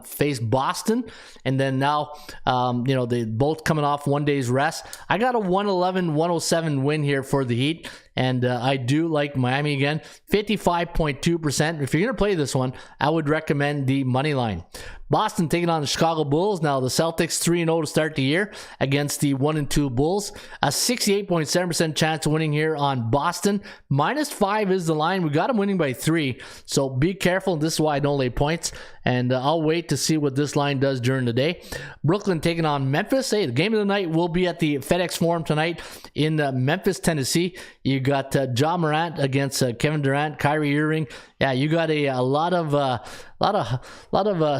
faced Boston, and then now, they both coming off 1 day's rest. I got a 111-107 win here for the Heat, and I do like Miami again. 55.2%. If you're going to play this one, I would recommend the money line. Boston taking on the Chicago Bulls. Now the Celtics 3-0 to start the year against the 1-2 Bulls. A 68.7% chance of winning here on Boston. -5 is the line. We got them winning by 3. So be careful. This is why I don't lay points. And I'll wait to see what this line does during the day. Brooklyn taking on Memphis. Hey, the game of the night will be at the FedEx Forum tonight in Memphis, Tennessee. You got Ja Morant against Kevin Durant, Kyrie Irving. Yeah, you got a lot of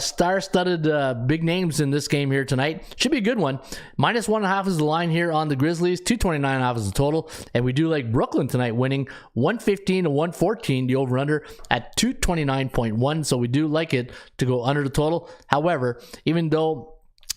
star-studded big names in this game here tonight. Should be a good one. -1.5 is the line here on the Grizzlies. 229.5 is the total. And we do like Brooklyn tonight, winning 115-114, the over-under at 229.1. So we do like it to go under the total. However, even though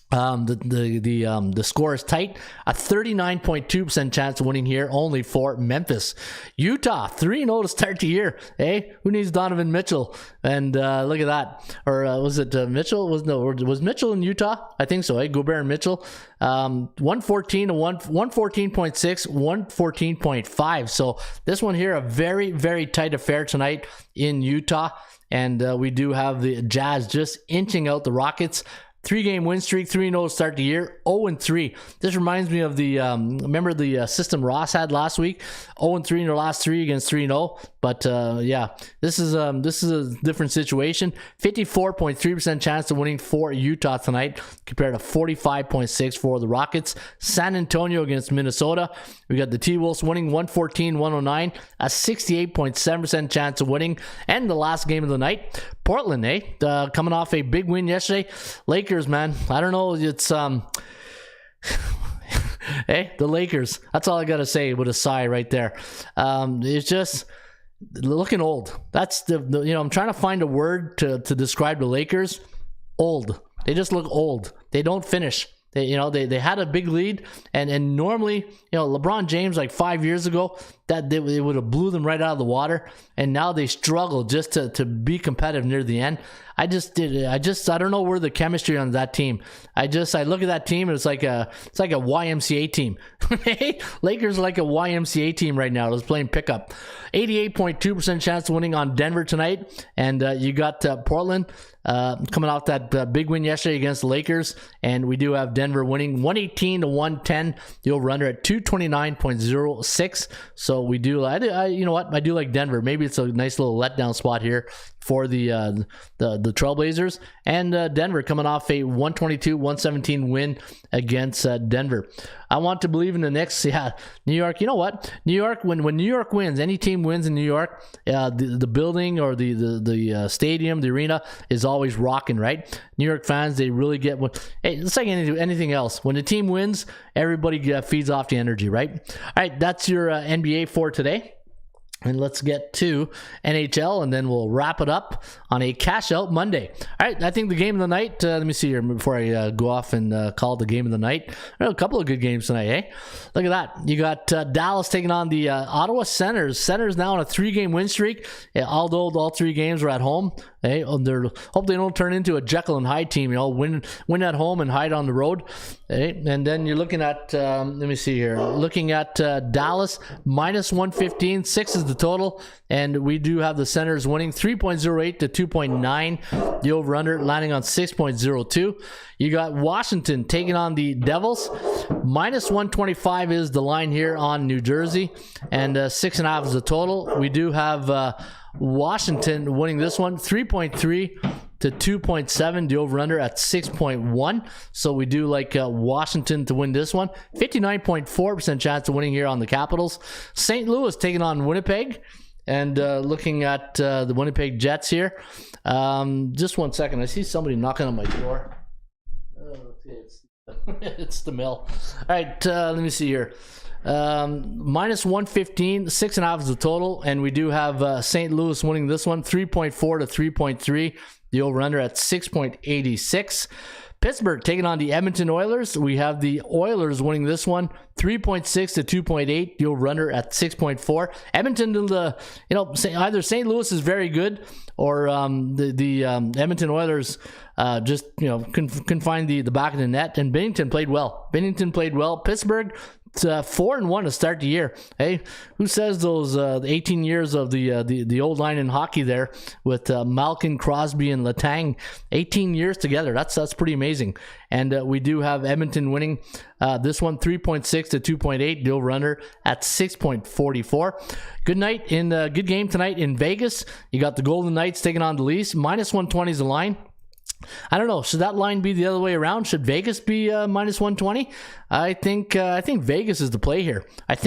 The score is tight. A 39.2% chance of winning here, only for Memphis. Utah 3-0 to start the year. Hey, who needs Donovan Mitchell? And look at that. Or was it Mitchell? Was Mitchell in Utah? I think so. Hey, Gobert and Mitchell. 114 to 114.6, 114.5. So this one here, a very, very tight affair tonight in Utah. And we do have the Jazz just inching out the Rockets. 3-game win streak, 3-0 to start the year, 0-3. This reminds me of the, remember the system Ross had last week? 0-3 in their last 3 against 3-0. But yeah, this is a different situation. 54.3% chance of winning for Utah tonight compared to 45.6 for the Rockets. San Antonio against Minnesota. We got the T-Wolves winning 114-109, a 68.7% chance of winning. And the last game of the night, Portland, coming off a big win yesterday. Lakers, man, I don't know, it's hey, the Lakers. That's all I gotta say with a sigh right there. It's just looking old. That's the I'm trying to find a word to describe the Lakers. Old. They just look old. They don't finish. They had a big lead, and normally, LeBron James, like 5 years ago, that they would have blew them right out of the water, and now they struggle just to be competitive near the end. I don't know where the chemistry on that team. I look at that team and it's like a YMCA team. Lakers are like a YMCA team right now. It's playing pickup. 88.2% chance of winning on Denver tonight, and you got Portland coming off that big win yesterday against the Lakers, and we do have Denver winning 118-110. The over/under at 229.06. So we do. I do like Denver. Maybe it's a nice little letdown spot here for the Trailblazers, and Denver coming off a 122-117 win against Denver. I want to believe in the Knicks. Yeah, New York. You know what? New York. When New York wins, any team wins in New York, the building or the stadium, the arena is always rocking, right? New York fans, they really get one. Hey, it's like anything else. When the team wins, everybody feeds off the energy, right? All right, that's your NBA for today. And let's get to NHL, and then we'll wrap it up on a cash out Monday. All right, I think the game of the night, let me see here before I go off and call it the game of the night. A couple of good games tonight, eh? Look at that. You got Dallas taking on the Ottawa Senators. Senators now on a 3-game win streak, although all 3 games are at home. Hey, hope they don't turn into a Jekyll and Hyde team, win at home and hide on the road. Hey, and then you're looking at, let me see here, looking at Dallas, minus 115, 6 is the total, and we do have the Senators winning 3.08 to 2.9, the over-under landing on 6.02. You got Washington taking on the Devils, minus 125 is the line here on New Jersey, and 6.5 is the total. We do have Washington winning this one 3.3 to 2.7, the over-under at 6.1. So we do like Washington to win this one. 59.4% chance of winning here on the Capitals. St. Louis taking on Winnipeg, and looking at the Winnipeg Jets here. Just 1 second. I see somebody knocking on my door. It's the mill. All right, let me see here. Minus 115, 6.5 is the total, and we do have St. Louis winning this one 3.4 to 3.3, the over-under at 6.86. Pittsburgh taking on the Edmonton Oilers. We have the Oilers winning this one 3.6 to 2.8, the over-under at 6.4. Edmonton, either St. Louis is very good, or the Edmonton Oilers just can find the back of the net. And Bennington played well. Pittsburgh 4-1 to start the year. Hey, who says those 18 years of the old line in hockey there with Malkin, Crosby, and Letang, 18 years together. That's pretty amazing. And we do have Edmonton winning this one 3.6 to 2.8, the over-under at 6.44. Good game tonight in Vegas. You got the Golden Knights taking on the Leafs. Minus 120 is the line. I don't know. Should that line be the other way around? Should Vegas be minus 120? I think Vegas is the play here. But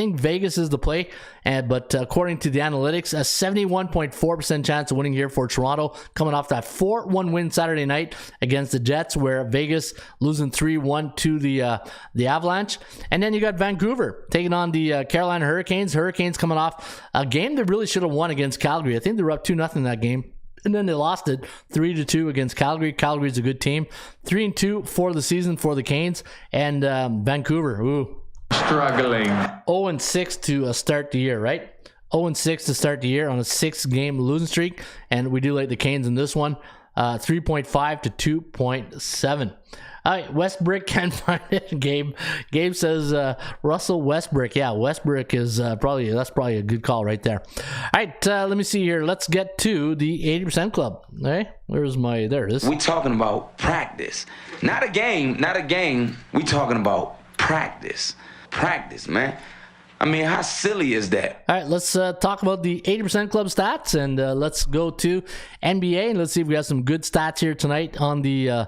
according to the analytics, a 71.4% chance of winning here for Toronto, coming off that 4-1 win Saturday night against the Jets, where Vegas losing 3-1 to the Avalanche. And then you got Vancouver taking on the Carolina Hurricanes. Hurricanes coming off a game they really should have won against Calgary. I think they were up 2-0 in that game. And then they lost it 3-2 against Calgary. Calgary's a good team. 3-2 for the season for the Canes. And Vancouver, Struggling. 0-6 to start the year, right? 0-6 to start the year on a 6-game losing streak. And we do like the Canes in this one. 3.5 to 2.7. All right, Westbrook can't find it. Gabe says Russell Westbrook. Yeah, Westbrook is probably a good call right there. All right, let me see here. Let's get to the 80% Club. All right, there it is. We talking about practice, not a game. We talking about practice, man. I mean, how silly is that? All right, let's talk about the 80% Club stats, and let's go to NBA, and let's see if we have some good stats here tonight on the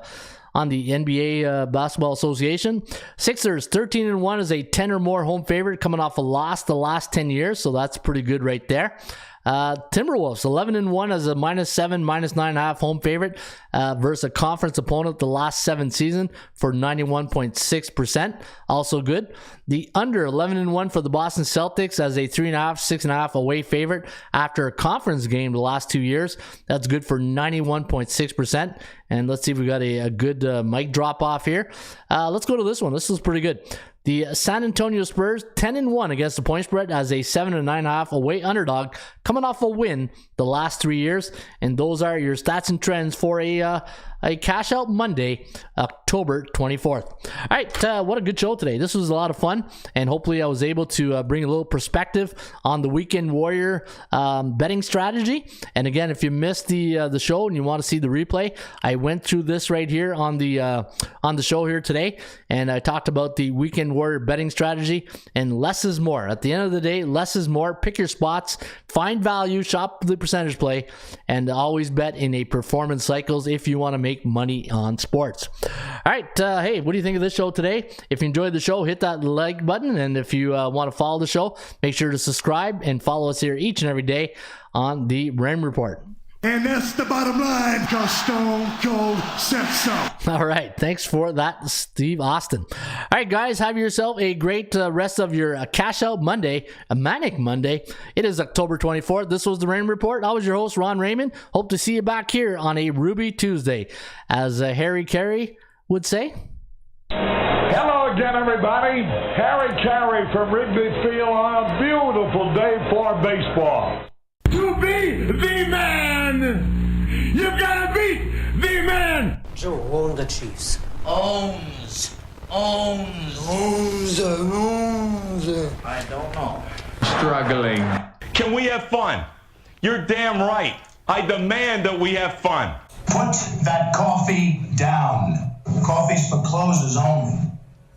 NBA Basketball Association. Sixers 13-1 is a 10 or more home favorite, coming off a loss the last 10 years, so that's pretty good right there. Timberwolves 11-1 as a -7, -9.5 home favorite versus a conference opponent the last 7 seasons for 91.6%. Also good. The under 11-1 for the Boston Celtics as a 3.5, 6.5 away favorite after a conference game the last 2 years. That's good for 91.6%. And let's see if we got a good mic drop off here. Let's go to this one. This is pretty good. The San Antonio Spurs 10-1 against the point spread as a 7.5 away underdog, coming off a win the last 3 years. And those are your stats and trends for a cash out Monday, October 24th. All right, what a good show today. This was a lot of fun, and hopefully I was able to bring a little perspective on the Weekend Warrior betting strategy. And again, if you missed the show and you want to see the replay, I went through this right here on the show here today, and I talked about the Weekend Warrior betting strategy. And less is more. At the end of the day, less is more. Pick your spots, find value, shop the percentage play, and always bet in a performance cycles if you want to make money on sports. All right, hey, what do you think of this show today? If you enjoyed the show, hit that like button, and if you want to follow the show, make sure to subscribe and follow us here each and every day on the Raymond Report. And that's the bottom line, because Stone Cold said so. All right, thanks for that, Steve Austin. All right, guys, have yourself a great rest of your cash out Monday, a manic Monday. It is October 24th. This was the Raymond Report. I was your host, Ron Raymond. Hope to see you back here on a Ruby Tuesday, as Harry Carey would say. Hello again, everybody. Harry Carey from Wrigley Field on a beautiful day for baseball. To be the man, you gotta beat the man. Joe owned the Chiefs. Owns. Owns. I don't know. Struggling. Can we have fun? You're damn right. I demand that we have fun. Put that coffee down. Coffee's for closers only.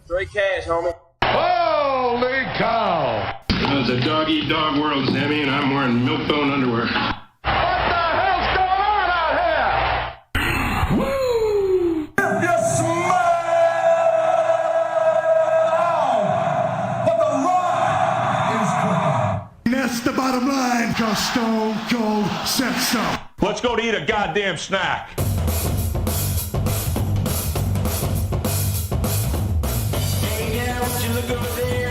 Straight cash, homie. Holy cow. It's a dog-eat-dog world, Sammy, and I'm wearing milk-bone underwear. What the hell's going on out here? Woo! If you smell what the rock is cooking. That's the bottom line, because Stone Cold said so. Let's go to eat a goddamn snack. Hey, yeah, would you look over there?